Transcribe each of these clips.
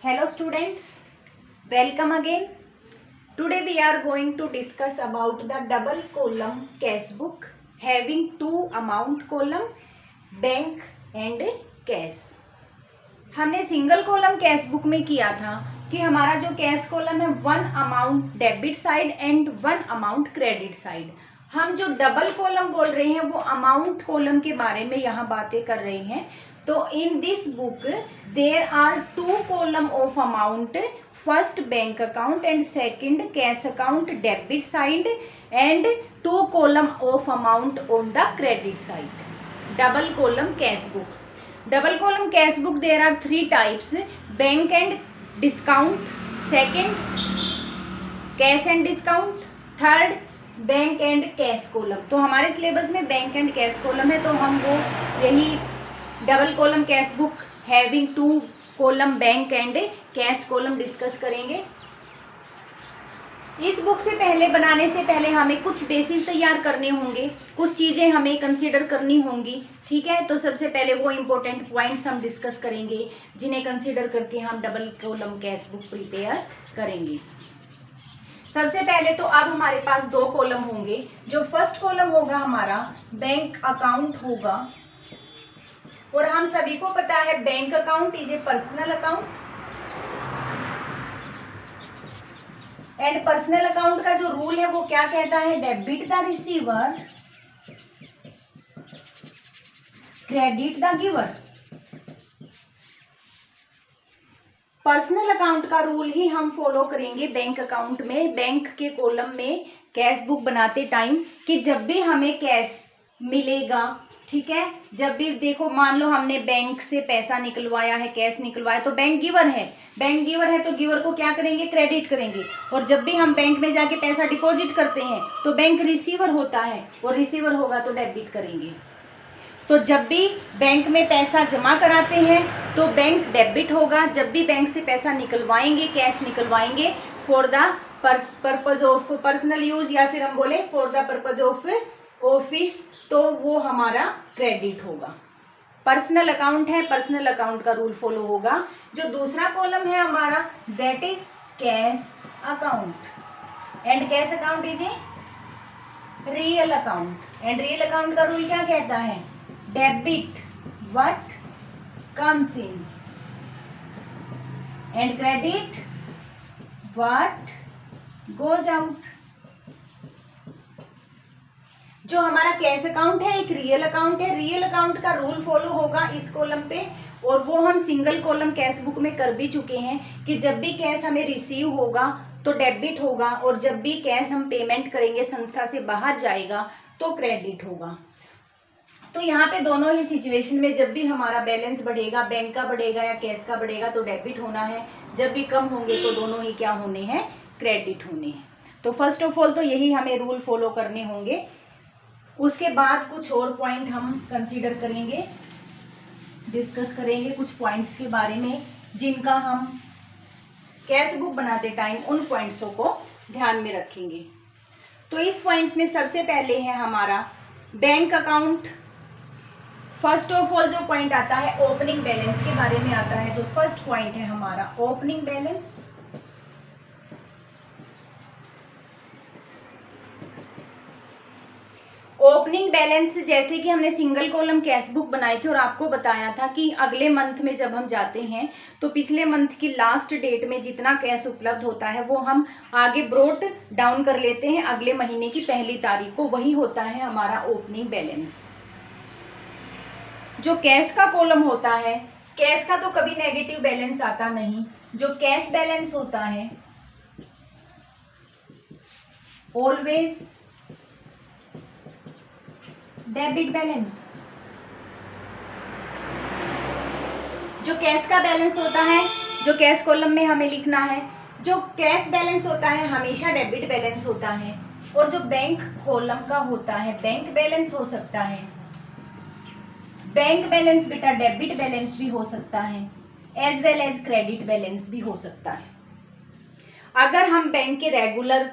Hello students, welcome again. Today we are going to discuss about the double column cash book having two amount column, bank and cash. हमने single column cash book में किया था कि हमारा जो cash column है one amount debit side and one amount credit side. हम जो डबल कॉलम बोल रहे हैं वो अमाउंट कॉलम के बारे में यहाँ बातें कर रहे हैं. तो in this book there are two column of amount, first bank account and second cash account debit side and two column of amount on the credit side. Double column cash book. Double column cash book there are three types: bank and discount, second cash and discount, third bank and cash column. तो हमारे syllabus में bank and cash column है, तो हम वो यही double column cash book having two column bank and cash column discuss करेंगे. इस बुक से पहले बनाने से पहले हमें कुछ बेसिस तैयार करने होंगे, कुछ चीज़ें हमें कंसीडर करनी होंगी. ठीक है, तो सबसे पहले वो इम्पोर्टेंट पॉइंट्स हम डिस्कस करेंगे जिन्हें कंसीडर करके हम double column cash book prepare करेंगे. सबसे पहले तो अब हमारे पास दो कॉलम होंगे. जो फर्स्ट कॉलम होगा हमारा बैंक अकाउंट होगा, और हम सभी को पता है bank account is A personal account, and personal account का जो रूल है वो क्या कहता है, debit the receiver, credit the giver. Personal account का रूल ही हम फॉलो करेंगे बैंक अकाउंट में, बैंक के कॉलम में कैश बुक बनाते टाइम, कि जब भी हमें कैश मिलेगा, ठीक है, जब भी देखो मान लो हमने बैंक से पैसा निकलवाया है, कैश निकलवाया, तो बैंक गिवर है, बैंक गिवर है तो गिवर को क्या करेंगे, क्रेडिट करेंगे. और जब भी हम बैंक में जाके पैसा डिपॉजिट करते हैं तो बैंक रिसीवर होता है, और रिसीवर होगा तो डेबिट करेंगे. तो जब भी बैंक में पैसा जमा कराते हैं तो बैंक डेबिट होगा. जब भी बैंक से पैसा निकलवाएंगे, कैश निकलवाएंगे for the purpose of personal use, या फिर हम बोले for the purpose of office, तो वो हमारा क्रेडिट होगा. पर्सनल अकाउंट है, पर्सनल अकाउंट का रूल फॉलो होगा. जो दूसरा कॉलम है हमारा that is cash account, and cash account is a real account, and real account का रूल क्या कहता है, debit what comes in and credit what goes out. जो हमारा कैश अकाउंट है एक रियल अकाउंट है. रियल अकाउंट का रूल फॉलो होगा इस कॉलम पे, और वो हम सिंगल कॉलम कैश बुक में कर भी चुके हैं कि जब भी कैश हमें रिसीव होगा तो डेबिट होगा, और जब भी कैश हम पेमेंट करेंगे संस्था से बाहर जाएगा तो क्रेडिट होगा. तो यहाँ पे दोनों ही सिचुएशन में जब भी हमारा बैलेंस बढ़ेगा, बैंक का बढ़ेगा या कैश का बढ़ेगा, तो डेबिट होना है. जब भी कम होंगे तो दोनों ही क्या होने हैं, क्रेडिट होने हैं. तो फर्स्ट ऑफ ऑल तो यही हमें रूल फॉलो करने होंगे. उसके बाद कुछ और पॉइंट हम कंसीडर करेंगे, डिस्कस करेंगे कुछ पॉइंट्स के बारे में जिनका हम कैश बुक बनाते टाइम उन पॉइंट्सों को ध्यान में रखेंगे. तो इस पॉइंट्स में सबसे पहले है हमारा bank account. First of all जो पॉइंट आता है ओपनिंग बैलेंस के बारे में आता है. जो फर्स्ट पॉइंट है हमारा ओपनिंग बैलेंस. ओपनिंग बैलेंस जैसे कि हमने सिंगल कॉलम कैश बुक बनाई थी और आपको बताया था कि अगले मंथ में जब हम जाते हैं तो पिछले मंथ की लास्ट डेट में जितना कैश उपलब्ध होता है वो हम आगे ब्रोट डाउन कर लेते हैं अगले महीने की पहली तारीख को. वही होता है हमारा ओपनिंग बैलेंस. जो कैश का कॉलम होता है, कैश का तो कभी नेगेटिव बैलेंस आता नहीं. जो कैश बैलेंस होता है ऑलवेज डेबिट बैलेंस. जो कैश का बैलेंस होता है, जो कैश कॉलम में हमें लिखना है, जो कैश बैलेंस होता है हमेशा डेबिट बैलेंस होता है. और जो बैंक कॉलम का होता है बैंक बैलेंस हो सकता है. बैंक बैलेंस बेटा डेबिट बैलेंस भी हो सकता है, as well as credit balance भी हो सकता है. अगर हम बैंक के रेगुलर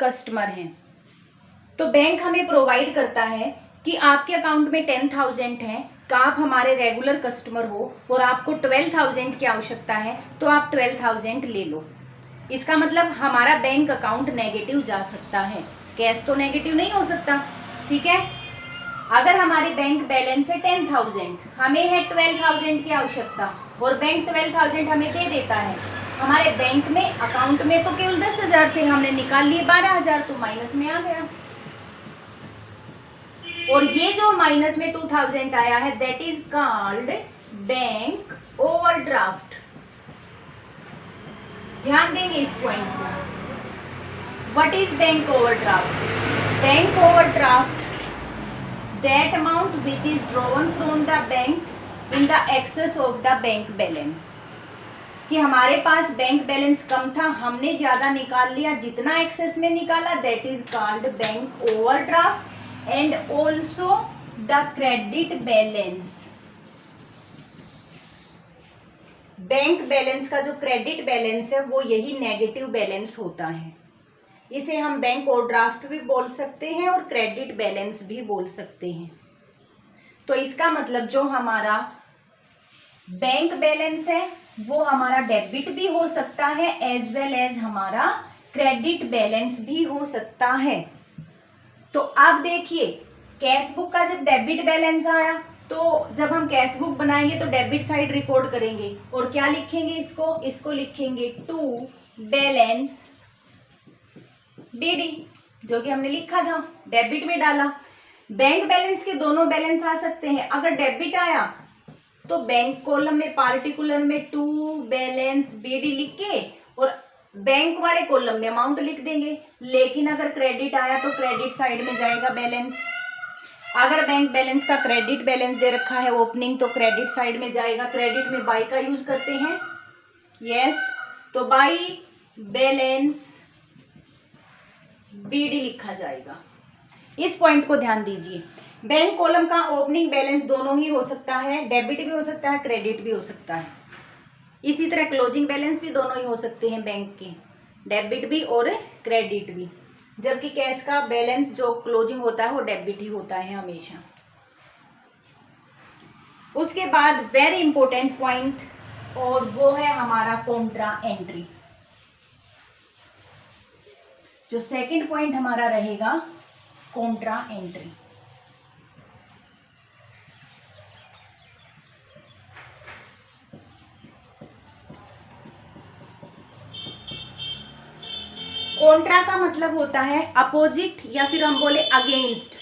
कस्टमर हैं तो बैंक हमें प्रोवाइड करता है कि आपके अकाउंट में 10,000 है, आप हमारे रेगुलर कस्टमर हो और आपको 12,000 की आवश्यकता है तो आप 12,000 ले लो। इसका मतलब हमारा बैंक अकाउंट नेगेटिव जा सकता है, कैश तो नेगेटिव नहीं हो सकता। ठीक है, अगर हमारी बैंक बैलेंस है 10,000, हमें है 12,000 की आवश्यकता और बैंक 12,000 हमें दे देता है, हमारे बैंक में अकाउंट में तो केवल 10,000 थे, हमने निकाल लिए 12,000, तो माइनस में आ गया। और ये जो माइनस में 2,000 आया है that is called bank overdraft. ध्यान देंगे इस पॉइंट को। What is bank overdraft? Bank overdraft that amount which is drawn from the bank in the excess of the bank balance. कि हमारे पास बैंक बैलेंस कम था, हमने ज्यादा निकाल लिया, जितना एक्सेस में निकाला that is called bank overdraft. And also the credit balance. Bank balance का जो क्रेडिट बैलेंस है वो यही नेगेटिव बैलेंस होता है। इसे हम बैंक ओवरड्राफ्ट भी बोल सकते हैं और क्रेडिट बैलेंस भी बोल सकते हैं। तो इसका मतलब जो हमारा बैंक बैलेंस है वो हमारा डेबिट भी हो सकता है एज वेल एज हमारा क्रेडिट बैलेंस भी हो सकता है। तो अब देखिए, कैश बुक का जब डेबिट बैलेंस आया तो जब हम कैश बुक बनाएंगे तो डेबिट साइड रिकॉर्ड करेंगे और क्या लिखेंगे, इसको लिखेंगे टू बैलेंस बीडी, जो कि हमने लिखा था, डेबिट में डाला। बैंक बैलेंस के दोनों बैलेंस आ सकते हैं। अगर डेबिट आया तो बैंक कॉलम में पार्टिकुलर में टू बैलेंस बीडी लिख के और बैंक वाले कॉलम में अमाउंट लिख देंगे। लेकिन अगर क्रेडिट आया तो क्रेडिट साइड में जाएगा बैलेंस। अगर बैंक बैलेंस का क्रेडिट बैलेंस दे रखा है ओपनिंग तो क्रेडिट साइड में जाएगा। क्रेडिट में बाई का यूज करते हैं, यस, तो बाई बैलेंस बीडी लिखा जाएगा। इस पॉइंट को ध्यान दीजिए। बैंक कॉलम का ओपनिंग बैलेंस दोनों ही हो सकता है, डेबिट भी हो सकता है, क्रेडिट भी हो सकता है। इसी तरह क्लोजिंग बैलेंस भी दोनों ही हो सकते हैं बैंक के, डेबिट भी और क्रेडिट भी। जबकि कैश का बैलेंस जो क्लोजिंग होता है वो डेबिट ही होता है हमेशा। उसके बाद वेरी इंपॉर्टेंट पॉइंट और वो है हमारा कॉन्ट्रा एंट्री। जो सेकंड पॉइंट हमारा रहेगा कॉन्ट्रा एंट्री। कॉन्ट्रा का मतलब होता है अपोजिट या फिर हम बोले अगेंस्ट।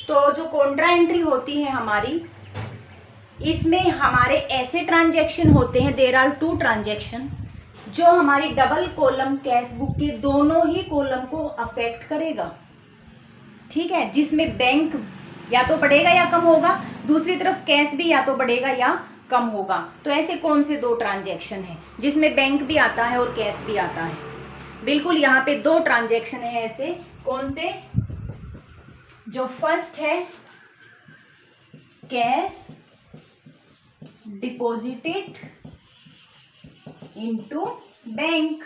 तो जो कॉन्ट्रा एंट्री होती है हमारी, इसमें हमारे ऐसे ट्रांजैक्शन होते हैं, देयर आर टू ट्रांजैक्शन, जो हमारी डबल कॉलम कैश बुक के दोनों ही कॉलम को अफेक्ट करेगा। ठीक है, जिसमें बैंक या तो बढ़ेगा या कम होगा, दूसरी तरफ कैश भी या तो बढ़ेगा या कम होगा। तो ऐसे कौन से दो ट्रांजैक्शन हैं जिसमें बैंक भी आता है और कैश भी आता है? बिल्कुल, यहाँ पे दो ट्रांजैक्शन है ऐसे। कौन से? जो फर्स्ट है कैश डिपॉजिटेड इनटू बैंक।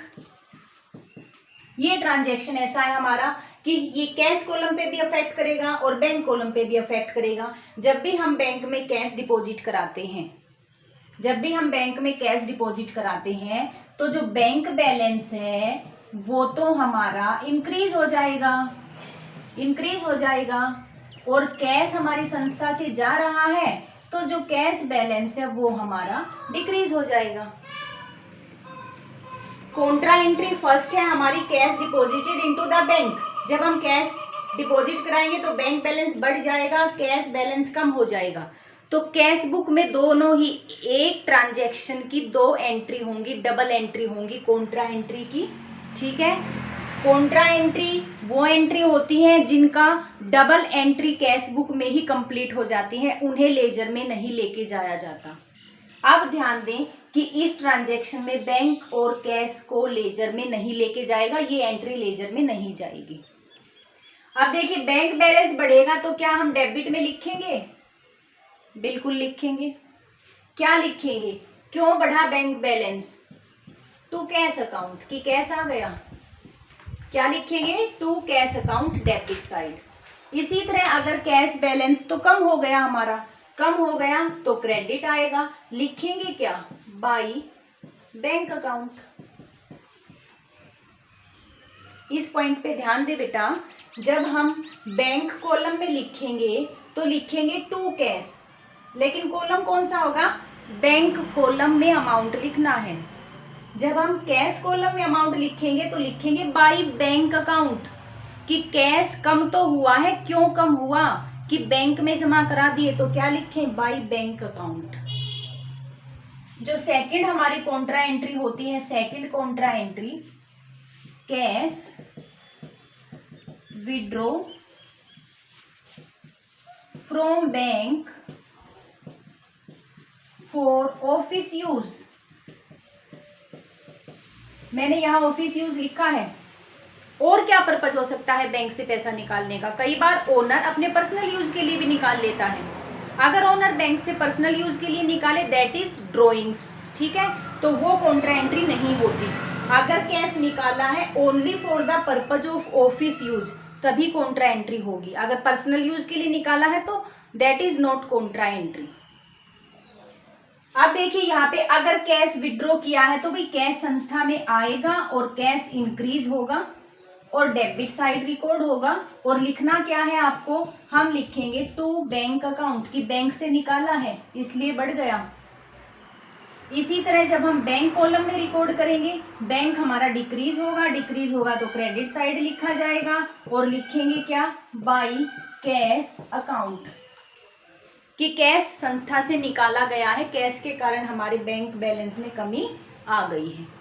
ये ट्रांजैक्शन ऐसा है हमारा कि ये कैश कॉलम पे भी अफेक्ट करेगा और बैंक कॉलम पे भी अफेक्ट करेगा। जब भी हम बैंक में कैश डिपॉजिट कराते हैं, तो जो बैंक बैलेंस है वो तो हमारा इंक्रीज हो जाएगा और कैश हमारी संस्था से जा रहा है तो जो कैश बैलेंस है वो हमारा डिक्रीज हो जाएगा। कॉन्ट्रा एंट्री फर्स्ट है हमारी cash deposited into the bank. जब हम कैश डिपॉजिट कराएंगे तो बैंक बैलेंस बढ़ जाएगा, कैश बैलेंस कम हो जाएगा। तो कैश बुक में दोनों ही एक ट्रांजैक्शन की दो एंट्री होंगी, डबल एंट्री होंगी कॉन्ट्रा एंट्री की। ठीक है, कॉन्ट्रा एंट्री वो एंट्री होती है जिनका डबल एंट्री कैश बुक में ही कंप्लीट हो जाती है, उन्हें लेजर में नहीं लेके जाया जाता। अब ध्यान दें कि इस ट्रांजैक्शन में बैंक और कैश को लेजर में नहीं लेके जाएगा, ये एंट्री लेजर में नहीं जाएगी। अब देखिए, बैंक बैलेंस बढ़ेगा तो क्या हम डेबिट में लिखेंगे? बिल्कुल लिखेंगे। क्या लिखेंगे? क्यों बढ़ा bank balance? To cash account, की कैश आ गया, क्या लिखेंगे? To cash account debit side. इसी तरह अगर कैश बैलेंस तो कम हो गया हमारा, कम हो गया तो क्रेडिट आएगा, लिखेंगे क्या, बाय बैंक अकाउंट। इस पॉइंट पे ध्यान दे बेटा, जब हम बैंक कॉलम में लिखेंगे तो लिखेंगे टू कैश, लेकिन कॉलम कौन सा होगा, बैंक कॉलम में अमाउंट लिखना है। जब हम कैश कॉलम में अमाउंट लिखेंगे तो लिखेंगे बाय बैंक अकाउंट, कि कैश कम तो हुआ है, क्यों कम हुआ, कि बैंक में जमा करा दिए, तो क्या लिखें, बाय बैंक अकाउंट। जो सेकंड हमारी कॉन्ट्रा एंट्री होती है, second contra entry, cash withdraw from bank for office use. मैंने यहां ऑफिस यूज लिखा है, और क्या पर्पज हो सकता है बैंक से पैसा निकालने का। कई बार ओनर अपने पर्सनल यूज के लिए भी निकाल लेता है। अगर ओनर बैंक से पर्सनल यूज के लिए निकाले, दैट इज ड्रॉइंग्स, ठीक है, तो वो कॉन्ट्रा एंट्री नहीं होती। अगर कैश निकाला है only for the purpose of office use, तभी कॉन्ट्रा एंट्री होगी। अगर पर्सनल यूज के लिए निकाला है तो that is not Contra entry. अब देखिए यहाँ पे, अगर कैश विड्रॉ किया है तो भाई कैश संस्था में आएगा और कैश इंक्रीज होगा और डेबिट साइड रिकॉर्ड होगा, और लिखना क्या है आपको, हम लिखेंगे टू बैंक अकाउंट, की बैंक से निकाला है इसलिए बढ़ गया। इसी तरह जब हम बैंक कॉलम में रिकॉर्ड करेंगे, बैंक हमारा डिक्रीज होगा तो क्रेडिट साइड लिखा जाएगा, और लिखेंगे क्या, बाय कैश अकाउंट, कि कैश संस्था से निकाला गया है, कैश के कारण हमारे बैंक बैलेंस में कमी आ गई है।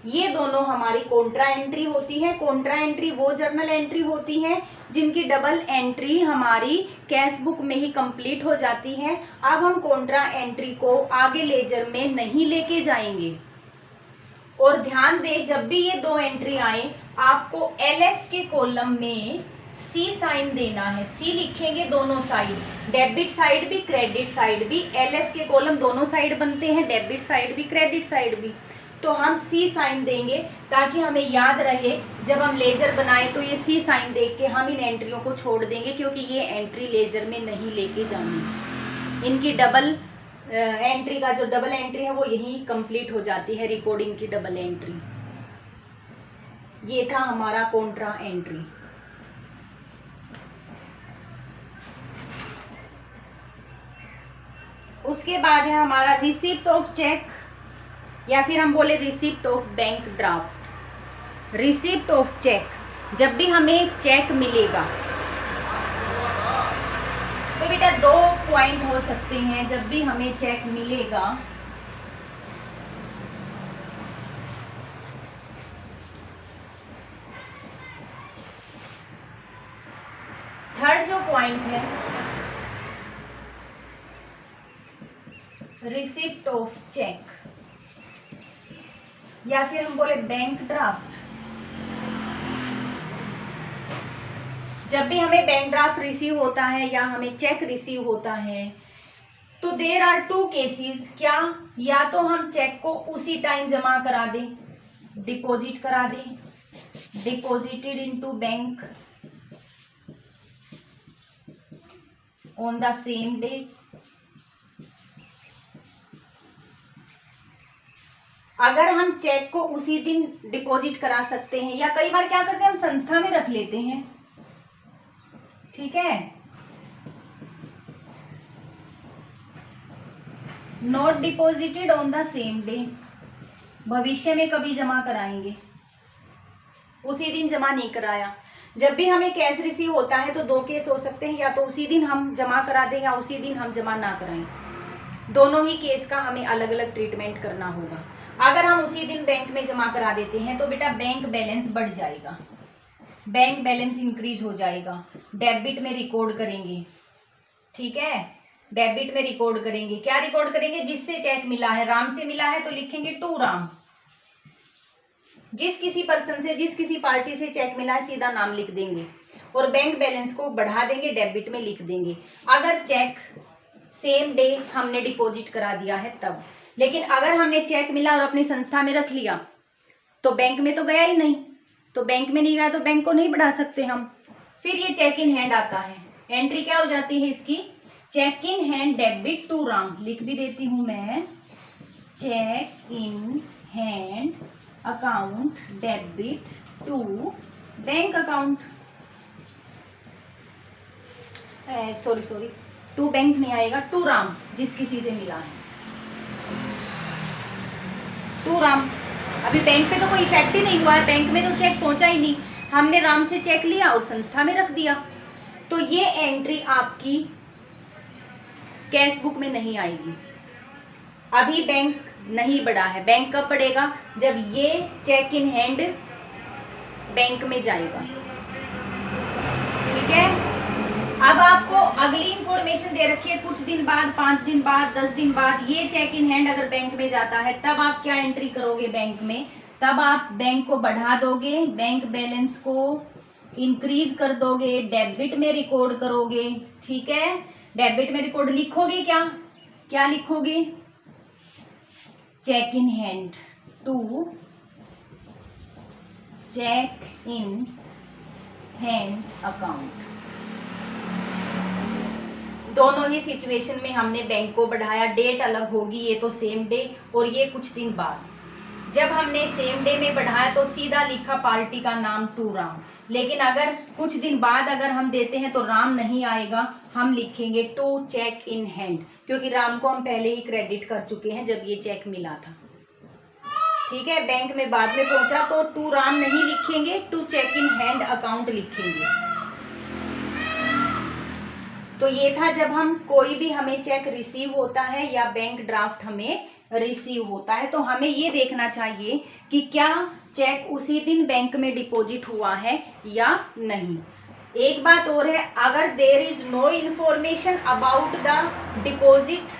ये दोनों हमारी कॉन्ट्रा एंट्री होती है। कॉन्ट्रा एंट्री वो जर्नल एंट्री होती है जिनकी डबल एंट्री हमारी कैश बुक में ही कंप्लीट हो जाती है। अब हम कॉन्ट्रा एंट्री को आगे लेजर में नहीं लेके जाएंगे। और ध्यान दें, जब भी ये दो एंट्री आए, आपको एलएफ के कॉलम में सी साइन देना है। सी लिखेंगे दोनों साइड, डेबिट साइड भी क्रेडिट साइड भी। एलएफ के कॉलम दोनों साइड बनते हैं, डेबिट साइड भी क्रेडिट साइड भी, तो हम सी साइन देंगे ताकि हमें याद रहे जब हम लेजर बनाए तो ये सी साइन देख के हम इन एंट्रियों को छोड़ देंगे, क्योंकि ये एंट्री लेजर में नहीं लेके जानी। इनकी डबल एंट्री का जो डबल एंट्री है वो यहीं कंप्लीट हो जाती है, रिकॉर्डिंग की डबल एंट्री। ये था हमारा कॉन्ट्रा एंट्री। उसके बाद है हमारा रिसिप्ट ऑफ चेक, या फिर हम बोले receipt of bank draft. Receipt of cheque, जब भी हमें चेक मिलेगा तो बेटा दो पॉइंट हो सकते हैं। जब भी हमें चेक मिलेगा, थर्ड जो पॉइंट है रिसिप्ट ऑफ चेक, या फिर हम बोले बैंक ड्राफ्ट। जब भी हमें बैंक ड्राफ्ट रिसीव होता है या हमें चेक रिसीव होता है तो देयर आर टू केसेस। क्या, या तो हम चेक को उसी टाइम जमा करा दें, डिपॉजिट करा दें, deposited into bank on the same day. अगर हम चेक को उसी दिन डिपॉजिट करा सकते हैं, या कई बार क्या करते हैं हम संस्था में रख लेते हैं, ठीक है, not deposited on the same day, भविष्य में कभी जमा कराएंगे, उसी दिन जमा नहीं कराया। जब भी हमें कैश रिसीव होता है तो दो केस हो सकते हैं, या तो उसी दिन हम जमा करा दें या उसी दिन हम जमा ना कराएं। दोनों ही केस का हमें अलग अलग ट्रीटमेंट करना होगा। अगर हम उसी दिन बैंक में जमा करा देते हैं तो बेटा बैंक बैलेंस बढ़ जाएगा, बैंक बैलेंस इंक्रीज हो जाएगा, डेबिट में रिकॉर्ड करेंगे, ठीक है, डेबिट में रिकॉर्ड करेंगे। क्या रिकॉर्ड करेंगे, जिससे चेक मिला है, राम से मिला है तो लिखेंगे टू राम। जिस किसी पर्सन से, जिस किसी पार्टी से चेक मिला है सीधा नाम लिख देंगे, और बैंक बैलेंस को बढ़ा देंगे, डेबिट में लिख देंगे। अगर चेक सेम डे हमने डिपॉजिट करा दिया है तब। लेकिन अगर हमने चेक मिला और अपनी संस्था में रख लिया तो बैंक में तो गया ही नहीं, तो बैंक में नहीं गया तो बैंक को नहीं बढ़ा सकते हम, फिर ये चेक इन हैंड आता है। एंट्री क्या हो जाती है इसकी, cheque in hand debit to Ram, लिख भी देती हूं मैं, cheque in hand account debit to bank account, sorry to bank नहीं आएगा, टू राम, जिस किसी से मिला है, टू राम। अभी बैंक पे तो कोई इफेक्ट ही नहीं हुआ है, बैंक में तो चेक पहुंचा ही नहीं, हमने राम से चेक लिया और संस्था में रख दिया, तो ये एंट्री आपकी कैश बुक में नहीं आएगी। अभी बैंक नहीं बढ़ा है, बैंक कब बढ़ेगा, जब ये चेक इन हैंड बैंक में जाएगा। ठीक है, अब आपको अगली इंफॉर्मेशन दे रखी है, कुछ दिन बाद, 5 दिन बाद, 10 दिन बाद ये चेक इन हैंड अगर बैंक में जाता है, तब आप क्या एंट्री करोगे बैंक में, तब आप बैंक को बढ़ा दोगे, बैंक बैलेंस को इंक्रीज कर दोगे, डेबिट में रिकॉर्ड करोगे। ठीक है, डेबिट में रिकॉर्ड लिखोगे, क्या क्या लिखोगे, cheque in hand to cheque in hand account. दोनों ही सिचुएशन में हमने बैंक को बढ़ाया, डेट अलग होगी, ये तो सेम डे और ये कुछ दिन बाद। जब हमने सेम डे में बढ़ाया तो सीधा लिखा पार्टी का नाम टू राम, लेकिन अगर कुछ दिन बाद अगर हम देते हैं तो राम नहीं आएगा, हम लिखेंगे टू चेक इन हैंड, क्योंकि राम को हम पहले ही क्रेडिट कर चुके हैं जब ये चेक मिला था। ठीक है, बैंक में बाद में पहुंचा तो टू राम नहीं लिखेंगे, to cheque in hand account लिखेंगे। तो ये था जब हम कोई भी हमें चेक रिसीव होता है या बैंक ड्राफ्ट हमें रिसीव होता है, तो हमें ये देखना चाहिए कि क्या चेक उसी दिन बैंक में डिपॉजिट हुआ है या नहीं। एक बात और है, अगर there is no information about the deposit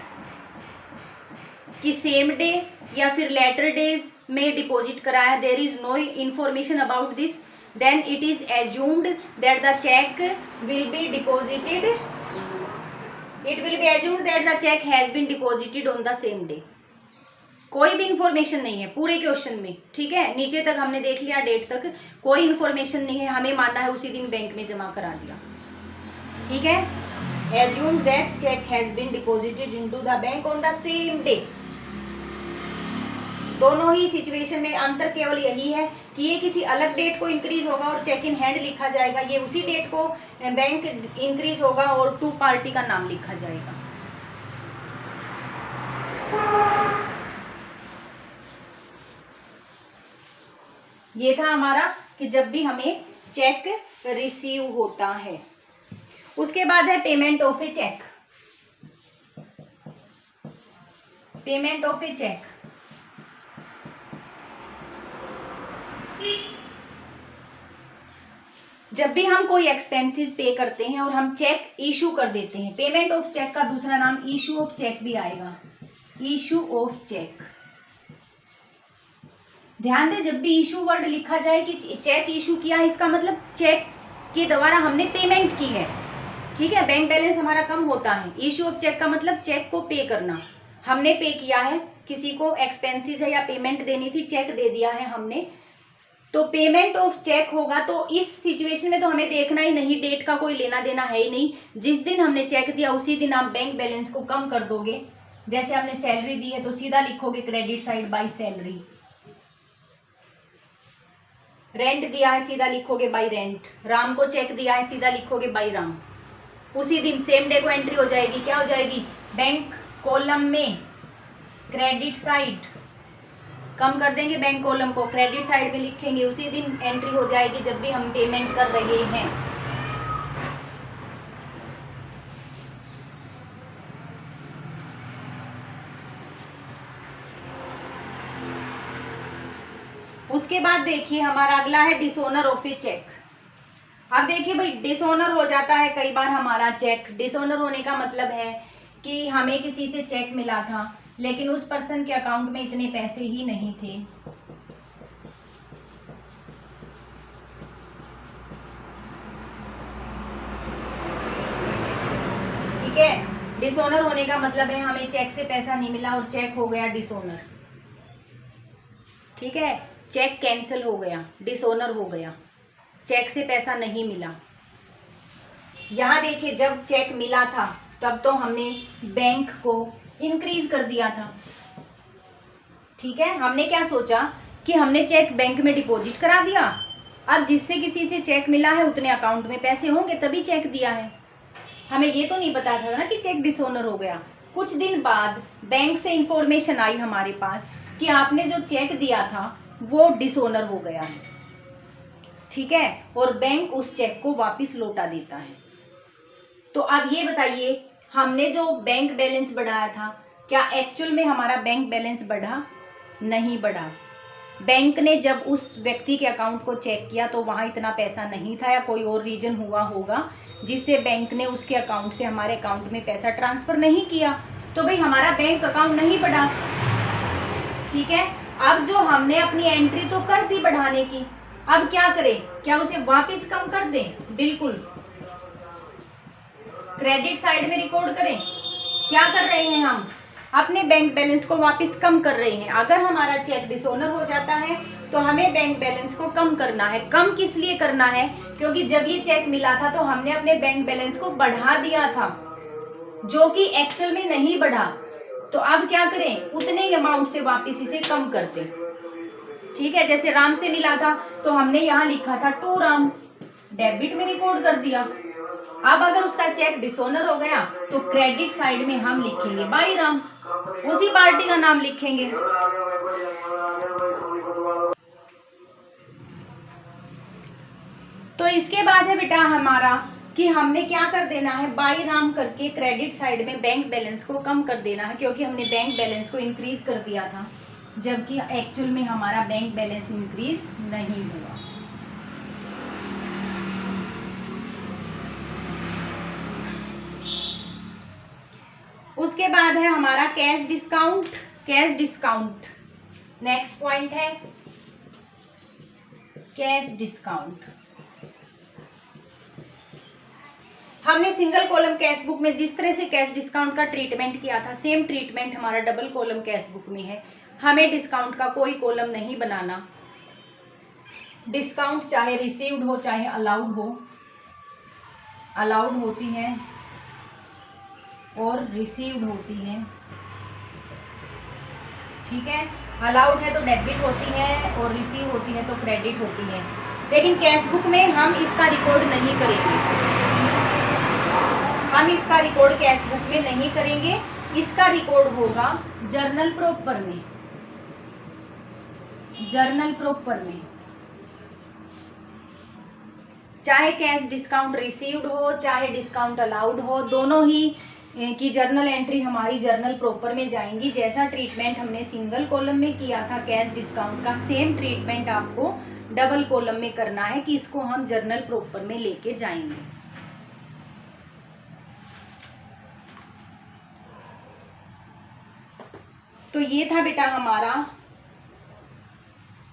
कि सेम डे या फिर लेटर डेज में डिपॉजिट कराया, there is no information about this, then it is assumed that the cheque will be deposited, it will be assumed that the check has been deposited on the same day। कोई भी information नहीं है पूरे question में। ठीक है, नीचे तक हमने देख लिया, डेट तक कोई इंफॉर्मेशन नहीं है, हमें मानना है उसी दिन बैंक में जमा करा दिया। ठीक है, assume that check has been deposited into the bank on the same day। दोनों ही सिचुएशन में अंतर केवल यही है कि ये किसी अलग डेट को इंक्रीज होगा और चेक इन हैंड लिखा जाएगा, ये उसी डेट को बैंक इंक्रीज होगा और टू पार्टी का नाम लिखा जाएगा। ये था हमारा कि जब भी हमें चेक रिसीव होता है। उसके बाद है payment of a cheque. Payment of a cheque, जब भी हम कोई एक्सपेंसेस पे करते हैं और हम चेक इशू कर देते हैं, पेमेंट ऑफ चेक का दूसरा नाम इशू ऑफ चेक भी आएगा, इशू ऑफ चेक। ध्यान दें, जब भी इशू वर्ड लिखा जाए कि चेक इशू किया है, इसका मतलब चेक के द्वारा हमने पेमेंट की है। ठीक है, बैंक बैलेंस हमारा कम होता है। इशू ऑफ चेक का मतलब चेक को पे करना, हमने पे किया है, किसी को एक्सपेंसेस है या पेमेंट देनी थी, चेक दे दिया है हमने, तो पेमेंट ऑफ चेक होगा। तो इस सिचुएशन में तो हमें देखना ही नहीं, डेट का कोई लेना देना है ही नहीं, जिस दिन हमने चेक दिया उसी दिन आप बैंक बैलेंस को कम कर दोगे। जैसे हमने सैलरी दी है तो सीधा लिखोगे credit side by salary, rent दिया है सीधा लिखोगे बाय रेंट, राम को चेक दिया है सीधा लिखोगे बाय राम। उसी दिन सेम डे को एंट्री हो जाएगी, क्या हो जाएगी, बैंक कॉलम में क्रेडिट साइड, कम कर देंगे बैंक कॉलम को, क्रेडिट साइड में लिखेंगे, उसी दिन एंट्री हो जाएगी जब भी हम पेमेंट कर रहे हैं। उसके बाद देखिए हमारा अगला है डिसऑनर ऑफ ए चेक। अब देखिए भाई, डिसऑनर हो जाता है कई बार हमारा चेक। डिसऑनर होने का मतलब है कि हमें किसी से चेक मिला था लेकिन उस पर्सन के अकाउंट में इतने पैसे ही नहीं थे। ठीक है, डिसऑनर होने का मतलब है हमें चेक से पैसा नहीं मिला और चेक हो गया डिसऑनर। ठीक है, चेक कैंसिल हो गया, डिसऑनर हो गया, चेक से पैसा नहीं मिला। यहां देखिए, जब चेक मिला था तब तो हमने बैंक को इंक्रीज कर दिया था। ठीक है, हमने क्या सोचा कि हमने चेक बैंक में डिपॉजिट करा दिया, अब जिससे किसी से चेक मिला है उतने अकाउंट में पैसे होंगे तभी चेक दिया है। हमें ये तो नहीं पता था ना कि चेक डिसऑनर हो गया। कुछ दिन बाद बैंक से इंफॉर्मेशन आई हमारे पास कि आपने जो चेक दिया था वो डिसऑनर हो गया है। ठीक है, और बैंक उस चेक को वापस लौटा देता है। तो अब ये बताइए, हमने जो बैंक बैलेंस बढ़ाया था, क्या एक्चुअल में हमारा बैंक बैलेंस बढ़ा? नहीं बढ़ा। बैंक ने जब उस व्यक्ति के अकाउंट को चेक किया तो वहाँ इतना पैसा नहीं था, या कोई और रीजन हुआ होगा जिससे बैंक ने उसके अकाउंट से हमारे अकाउंट में पैसा ट्रांसफ़र नहीं किया, तो भाई हमारा बैंक अकाउंट नहीं बढ़ा। ठीक है, अब जो हमने अपनी एंट्री तो कर दी बढ़ाने की, अब क्या करें? क्या उसे वापस कम कर दें? बिल्कुल, क्रेडिट साइड में रिकॉर्ड करें। क्या कर रहे हैं हम? अपने बैंक बैलेंस को वापस कम कर रहे हैं। अगर हमारा चेक डिसऑनर हो जाता है तो हमें बैंक बैलेंस को कम करना है। कम किस लिए करना है? क्योंकि जब ये चेक मिला था तो हमने अपने बैंक बैलेंस को बढ़ा दिया था, जो कि एक्चुअल में नहीं बढ़ा। तो अब क्या करें? उतने ही अमाउंट से वापस इसे कम कर दें। ठीक है, जैसे राम से मिला था तो हमने यहाँ लिखा था टू राम, डेबिट में रिकॉर्ड कर दिया। अब अगर उसका चेक डिसऑनर हो गया तो क्रेडिट साइड में हम लिखेंगे बाई राम, उसी पार्टी का नाम लिखेंगे। तो इसके बाद है बेटा हमारा कि हमने क्या कर देना है, बाई राम करके क्रेडिट साइड में बैंक बैलेंस को कम कर देना है, क्योंकि हमने बैंक बैलेंस को इंक्रीज कर दिया था, जबकि एक्चुअल में हमारा बैंक बैलेंस इंक्रीज नहीं हुआ। उसके बाद है हमारा cash discount. Cash discount next point है, कैश डिस्काउंट। हमने सिंगल कॉलम कैश बुक में जिस तरह से कैश डिस्काउंट का ट्रीटमेंट किया था, सेम ट्रीटमेंट हमारा डबल कॉलम कैश बुक में है। हमें डिस्काउंट का कोई कॉलम नहीं बनाना। डिस्काउंट चाहे रिसीव्ड हो चाहे अलाउड हो, अलाउड होती है और रिसीव्ड होती है। ठीक है, अलाउड है तो डेबिट होती है और रिसीव होती है तो क्रेडिट होती है। लेकिन कैश बुक में हम इसका रिकॉर्ड नहीं करेंगे, हम इसका रिकॉर्ड कैश बुक में नहीं करेंगे। इसका रिकॉर्ड होगा जर्नल प्रॉपर में, जर्नल प्रॉपर में। चाहे कैश डिस्काउंट रिसीव्ड हो चाहे डिस्काउंट अलाउड हो, दोनों ही की जर्नल एंट्री हमारी जर्नल प्रॉपर में जाएंगी। जैसा ट्रीटमेंट हमने सिंगल कॉलम में किया था कैश डिस्काउंट का, सेम ट्रीटमेंट आपको डबल कॉलम में करना है कि इसको हम जर्नल प्रॉपर में लेके जाएंगे। तो ये था बेटा हमारा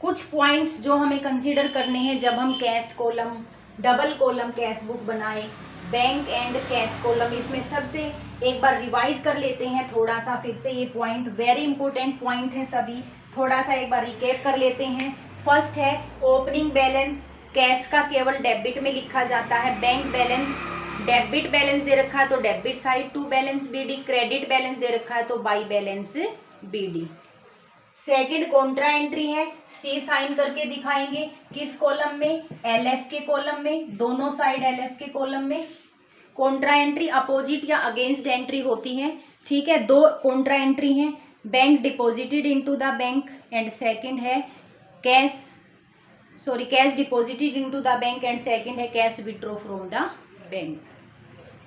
कुछ पॉइंट्स जो हमें कंसीडर करने हैं जब हम cash column, double column cash book बनाए, बैंक एंड कैश कॉलम। इसमें सबसे एक बार रिवाइज कर लेते हैं थोड़ा सा फिर से, ये पॉइंट वेरी इंपॉर्टेंट पॉइंट है सभी, थोड़ा सा एक बार रिकैप कर लेते हैं। फर्स्ट है ओपनिंग बैलेंस, कैश का केवल डेबिट में लिखा जाता है। बैंक बैलेंस, डेबिट बैलेंस दे रखा है तो debit side to balance BD, credit balance दे रखा है तो by balance BD. Second contra entry है, सी साइन करके दिखाएंगे किस कॉलम में, एलएफ के कॉलम में, दोनों साइड एलएफ के कॉलम में। कॉन्ट्रा एंट्री अपोजिट या अगेंस्ट एंट्री होती है। ठीक है, दो कॉन्ट्रा एंट्री हैं, bank deposited into the bank and second है cash deposited into the bank and second है cash withdraw from the bank.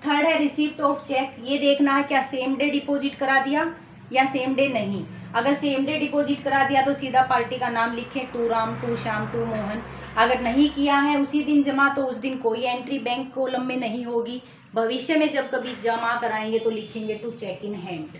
Third है रिसिप्ट ऑफ चेक, ये देखना है क्या सेम डे डिपॉजिट करा दिया या सेम डे नहीं। अगर सेम डे डिपॉजिट करा दिया तो सीधा पार्टी का नाम लिखें, to Ram, to Shyam, to Mohan. अगर नहीं किया है उसी दिन जमा तो उस दिन कोई एंट्री बैंक कॉलम में नहीं होगी। भविष्य में जब कभी जमा कराएंगे तो लिखेंगे to cheque in hand.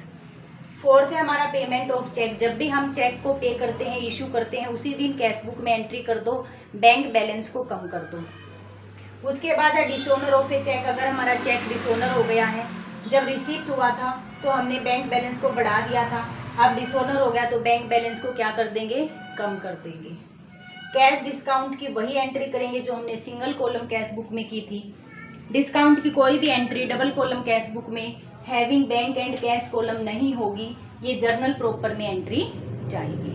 Fourth है हमारा पेमेंट ऑफ चेक, जब भी हम चेक को पे करते हैं, इशू करते हैं, उसी दिन कैश बुक में एंट्री कर दो, बैंक बैलेंस को कम कर दो। उसके बाद है डिसऑनर ऑफ ए चेक, अगर हमारा चेक डिसऑनर हो गया है, जब रिसीप्ट हुआ था तो हमने बैंक बैलेंस को बढ़ा दिया था, अब डिसऑनर हो गया तो बैंक बैलेंस को क्या कर देंगे, कम कर देंगे। कैश डिस्काउंट की वही एंट्री करेंगे जो हमने सिंगल कॉलम कैश बुक में की थी। डिस्काउंट की कोई भी entry double column cash book में having bank and cash column नहीं होगी, ये जर्नल प्रॉपर में एंट्री जाएगी।